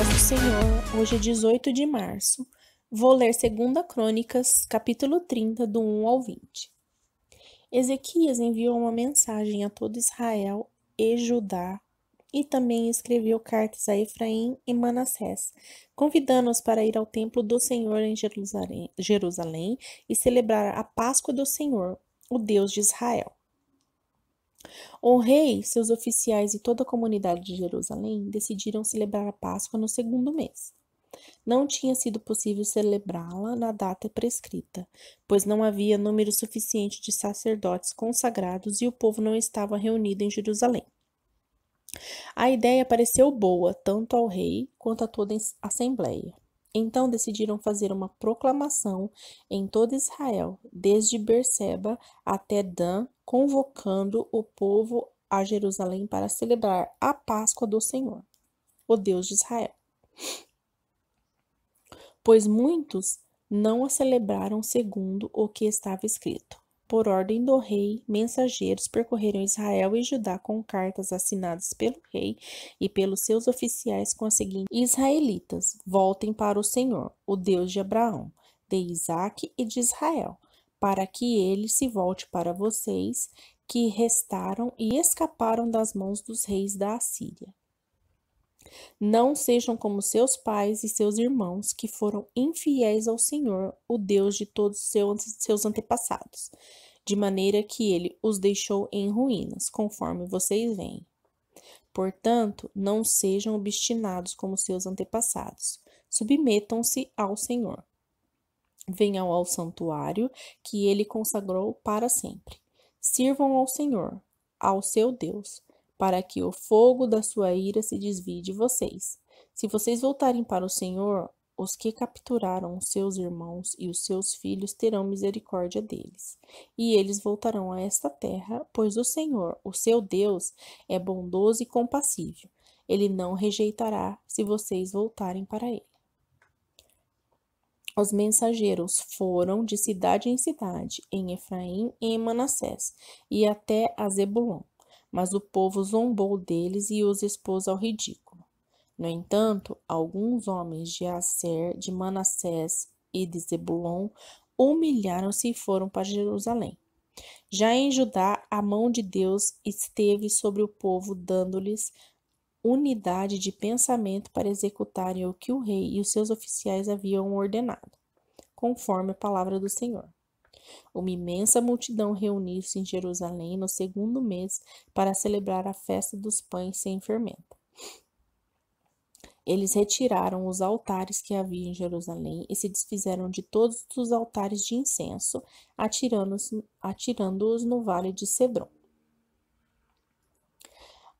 paz do Senhor. Hoje é 18 de março. Vou ler 2 Crônicas, capítulo 30, do 1 ao 20. Ezequias enviou uma mensagem a todo Israel e Judá e também escreveu cartas a Efraim e Manassés, convidando-os para ir ao templo do Senhor em Jerusalém e celebrar a Páscoa do Senhor, o Deus de Israel. O rei, seus oficiais e toda a comunidade de Jerusalém decidiram celebrar a Páscoa no 2º mês. Não tinha sido possível celebrá-la na data prescrita, pois não havia número suficiente de sacerdotes consagrados e o povo não estava reunido em Jerusalém. A ideia pareceu boa tanto ao rei quanto a toda a assembleia. Então decidiram fazer uma proclamação em todo Israel, desde Berseba até Dan, convocando o povo a Jerusalém para celebrar a Páscoa do Senhor, o Deus de Israel. Pois muitos não a celebraram segundo o que estava escrito. Por ordem do rei, mensageiros percorreram Israel e Judá com cartas assinadas pelo rei e pelos seus oficiais com a seguinte: Israelitas, voltem para o Senhor, o Deus de Abraão, de Isaque e de Israel, para que ele se volte para vocês, que restaram e escaparam das mãos dos reis da Assíria. Não sejam como seus pais e seus irmãos, que foram infiéis ao Senhor, o Deus de todos seus antepassados, de maneira que ele os deixou em ruínas, conforme vocês veem. Portanto, não sejam obstinados como seus antepassados. Submetam-se ao Senhor. Venham ao santuário que ele consagrou para sempre. Sirvam ao Senhor, ao seu Deus, para que o fogo da sua ira se desvie de vocês. Se vocês voltarem para o Senhor, os que capturaram os seus irmãos e os seus filhos terão misericórdia deles, e eles voltarão a esta terra, pois o Senhor, o seu Deus, é bondoso e compassível. Ele não rejeitará se vocês voltarem para ele. Os mensageiros foram de cidade em cidade, em Efraim e em Manassés, e até a Zebulon. Mas o povo zombou deles e os expôs ao ridículo. No entanto, alguns homens de Aser, de Manassés e de Zebulon humilharam-se e foram para Jerusalém. Já em Judá, a mão de Deus esteve sobre o povo, dando-lhes unidade de pensamento para executarem o que o rei e os seus oficiais haviam ordenado, conforme a palavra do Senhor. Uma imensa multidão reuniu-se em Jerusalém no 2º mês para celebrar a festa dos pães sem fermento. Eles retiraram os altares que havia em Jerusalém e se desfizeram de todos os altares de incenso, atirando-os no vale de Cedron.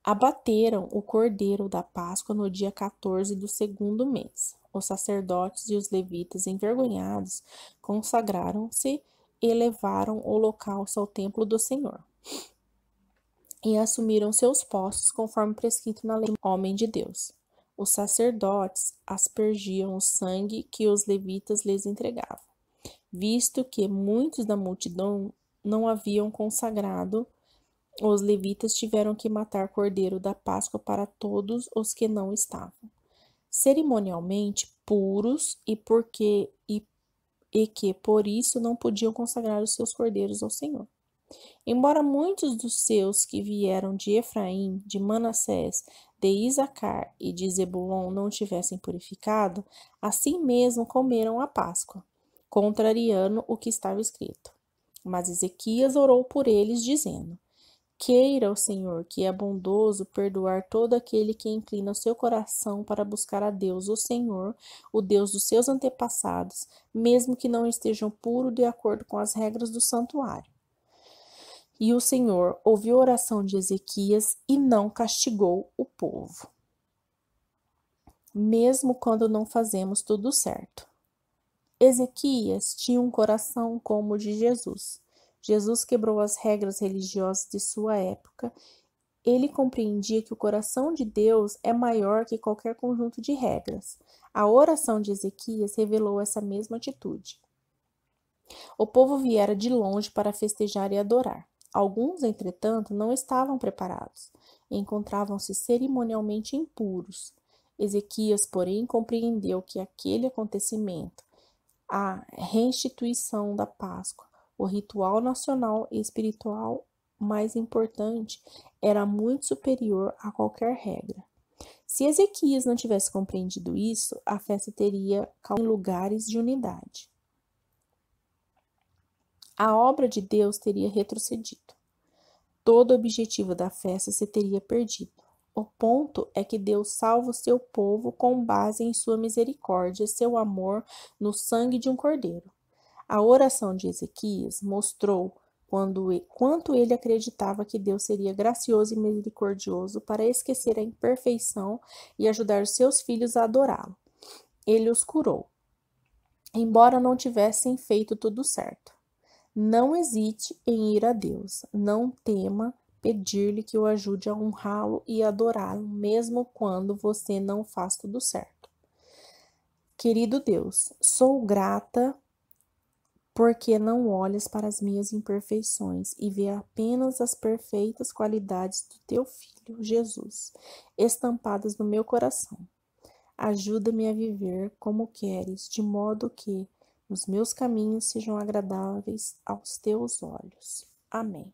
Abateram o cordeiro da Páscoa no dia 14 do 2º mês. Os sacerdotes e os levitas, envergonhados, consagraram-se e levaram o holocausto ao templo do Senhor. E assumiram seus postos, conforme prescrito na lei do homem de Deus. Os sacerdotes aspergiam o sangue que os levitas lhes entregavam, visto que muitos da multidão não haviam consagrado. Os levitas tiveram que matar cordeiro da Páscoa para todos os que não estavam cerimonialmente puros e que por isso não podiam consagrar os seus cordeiros ao Senhor. Embora muitos dos seus que vieram de Efraim, de Manassés, de Isacar e de Zebulon não tivessem purificado, assim mesmo comeram a Páscoa, contrariando o que estava escrito. Mas Ezequias orou por eles, dizendo: Queira o Senhor, que é bondoso, perdoar todo aquele que inclina o seu coração para buscar a Deus, o Senhor, o Deus dos seus antepassados, mesmo que não estejam puros de acordo com as regras do santuário. E o Senhor ouviu a oração de Ezequias e não castigou o povo, mesmo quando não fazemos tudo certo. Ezequias tinha um coração como o de Jesus. Jesus quebrou as regras religiosas de sua época. Ele compreendia que o coração de Deus é maior que qualquer conjunto de regras. A oração de Ezequias revelou essa mesma atitude. O povo viera de longe para festejar e adorar. Alguns, entretanto, não estavam preparados. Encontravam-se cerimonialmente impuros. Ezequias, porém, compreendeu que aquele acontecimento, a restituição da Páscoa, o ritual nacional e espiritual mais importante, era muito superior a qualquer regra. Se Ezequias não tivesse compreendido isso, a festa teria causado em lugares de unidade. A obra de Deus teria retrocedido. Todo o objetivo da festa se teria perdido. O ponto é que Deus salva o seu povo com base em sua misericórdia, seu amor no sangue de um cordeiro. A oração de Ezequias mostrou quanto ele acreditava que Deus seria gracioso e misericordioso para esquecer a imperfeição e ajudar os seus filhos a adorá-lo. Ele os curou, embora não tivessem feito tudo certo. Não hesite em ir a Deus. Não tema pedir-lhe que o ajude a honrá-lo e adorá-lo, mesmo quando você não faz tudo certo. Querido Deus, sou grata porque não olhas para as minhas imperfeições e vê apenas as perfeitas qualidades do teu Filho, Jesus, estampadas no meu coração. Ajuda-me a viver como queres, de modo que os meus caminhos sejam agradáveis aos teus olhos. Amém.